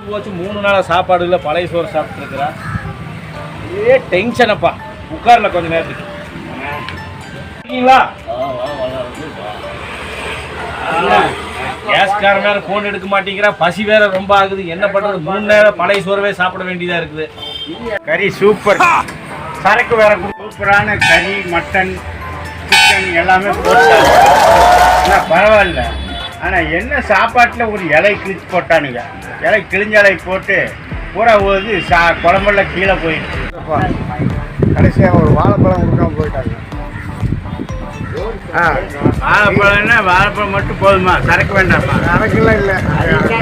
போச்சு 3 நாளா சாப்பாடுல பழைய சோறு சாப்பிட்டு இருக்கிறா. ஏ டென்ஷனப்பா. உட்கார்ல கொஞ்ச நேரத்துக்கு. இருக்கீங்களா? கேஸ்கார வேற போன் எடுக்க மாட்டேங்கிறா. பசி வேற ரொம்ப ஆகுது. என்ன பண்றது? 3 நேரம் பழைய சோறவே சாப்பிட வேண்டியதா இருக்குது. கறி சூப்பர். சரக்கு வேற சூப்பரான கறி, மட்டன், சிக்கன் எல்லாமே போட்டாங்க. ஆனால் பரவாயில்ல. ஆனால் என்ன சாப்பாட்டில் ஒரு இலை கிழிச்சு போட்டானுங்க. இலை கிழிஞ்ச இலை போட்டு பூரா போது குழம்புல கீழே போயிடுச்சு. கடைசியாக ஒரு வாழைப்பழம் கொடுக்காம போயிட்டாங்க. வாழைப்பழம்னா வாழைப்பழம் மட்டும் போதுமா? சரக்கு வேண்டாமா? சரக்குலாம் இல்லை.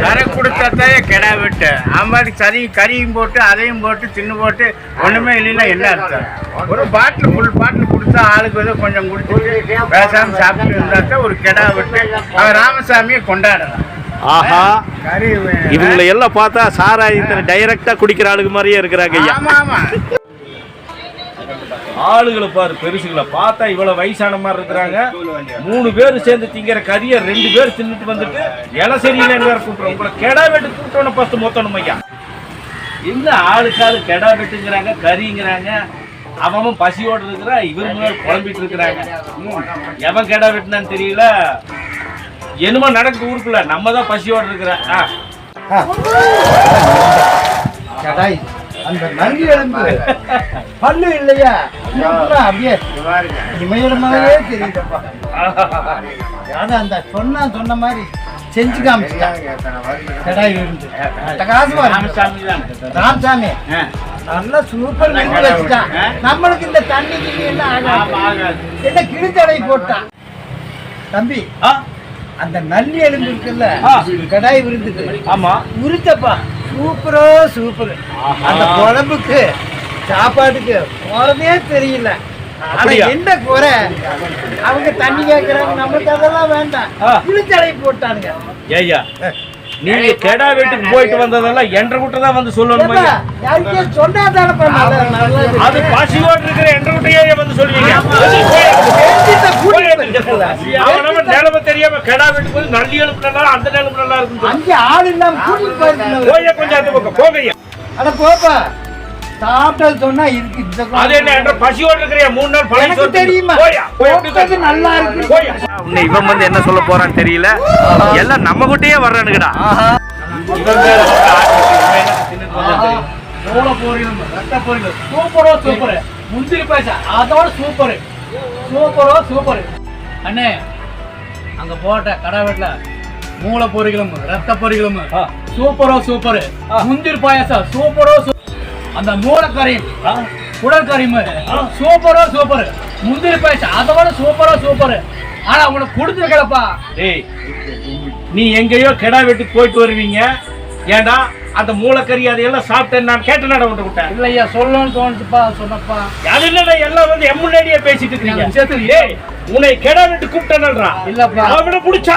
சரக்கு கொடுத்தாத்தாயே கெடா விட்டு ஆமாடி கறியும் போட்டு அதையும் போட்டு தின்னு போட்டு ஒன்றுமே இல்லைன்னா என்ன அர்த்தம்? ஒரு பாட்டில் ஃபுல் பாட்டில் கொடுத்தா ஆளுக்கு வந்து கொஞ்சம் கொடுத்துட்டு பேசாமல் சாப்பிட்டு இருந்தாத்தான் ஒரு கெடா விட்டு அவன் ராமசாமியை கொண்டாடலாம். ஆஹா, கறி இவங்களை எல்லாம் பார்த்தா சாராயத்தை டைரக்டா குடிக்கிற ஆளுக்கு மாதிரியே இருக்கிறாங்க. ஆமா ஆமா, ஆளுகளை பாரு, பெருசுகளை பார்த்தா இவ்வளவு வயசான மாதிரி இருக்கிறாங்க. 3 பேர் சேர்ந்து திங்கிற கறியை 2 பேர் தின்னுட்டு வந்துட்டு இலை சரியில்லைன்னு கூப்பிடுறோம். உங்களை கெடா வெட்டு கூப்பிட்டோன்னு ஃபர்ஸ்ட் மொத்தணும் ஐயா. என்ன ஆளுக்காளு கெடா வெட்டுங்கிறாங்க, கறிங்கிறாங்க. அவன் பசியோடு இருக்கிறா, இவரு குழம்பிட்டு இருக்கிறாங்க. எவன் கெடா வெட்டினான்னு தெரியல. என்னமோ நடக்குது ஊருக்குள்ள. நம்ம தான் பசியோடு இருக்கிறேன். அந்த நன்றி எலும்பு பல்லு இல்லையா அப்படியே இமயமாவே தெரியுதுப்பா. அந்த சொன்ன மாதிரி செஞ்சு காமிச்சிட்டாங்க. ராமசாமி நல்லா சூப்பர் வச்சுட்டான். நம்மளுக்கு இந்த தண்ணி என்ன கிழிச்சடை போட்டான். தம்பி அந்த நல்லி எலும்பு இருக்குல்ல, கடாய் விருந்துக்கு. ஆமா, உரிச்சப்பா சூப்பரோ சூப்பர். அந்த குழம்புக்கு சாப்பாட்டுக்கு போறதே தெரியல. ஆனா என்ன குறை, அவங்க தண்ணி கேட்கறாங்க, நமக்கு அதெல்லாம் வேண்டாம். குளிச்சடை போட்டானுங்க. ஏய்யா, நீங்க கெடா வீட்டுக்கு போயிட்டு வந்ததெல்லாம் என்ற கூட்ட தான் வந்து சொல்லணும். அது பசியோடு இருக்கிற என்ற கூட்டையே வந்து சொல்லுவீங்க. நிலைமை தெரியாம கெடா வீட்டுக்கு போய் நல்லி எழுப்பு நல்லா, அந்த நிலைமை நல்லா இருக்கும். அங்கே ஆள் இல்லாம கொஞ்சம் அந்த பக்கம் போகையா. அட போப்பா, சாப்பிட்டது சொன்னா இருக்கு. அது என்ன பசியோடு இருக்கிற 3 நாள் பழைய தெரியுமா? நல்லா இருக்கு. உன்னை இவன் வந்து என்ன சொல்ல போறான்னு தெரியல. எல்லாம் நம்ம கிட்டயே வர்றானுங்கடா. சூப்பரோ சூப்பர். முந்திரி பாய்ச்சா அதோட சூப்பர். சூப்பரோ சூப்பர். அண்ணே, அங்க போட்ட கடை வீட்டுல மூளை பொரிகளும் ரத்த பொரிகளும் சூப்பரோ சூப்பர். முந்திரி பாயசம் சூப்பரோ சூப்பர். அந்த மூளைக்கறியும் குடற்கறியும் சூப்பரோ சூப்பர். முந்திரி பாயசம் அதோட சூப்பரோ சூப்பர். ஆனா உனக்கு கொடுத்துருக்கலப்பா. டேய், நீ எங்கேயோ கெடா வீட்டுக்கு போயிட்டு வருவீங்க. ஏண்டா அந்த மூளைக்கறி அதையெல்லாம் சாப்பிட்டேன் நான் கேட்டேன். விட்டு விட்டேன் இல்லையா, சொல்லணும்னு தோணுச்சுப்பா, சொன்னப்பா. அது இல்ல, எல்லாம் வந்து முன்னாடியே பேசிட்டு இருக்கீங்க. உன்னை கெடா வீட்டு கூப்பிட்டேன்டா. இல்லப்பா, அவனை பிடிச்சா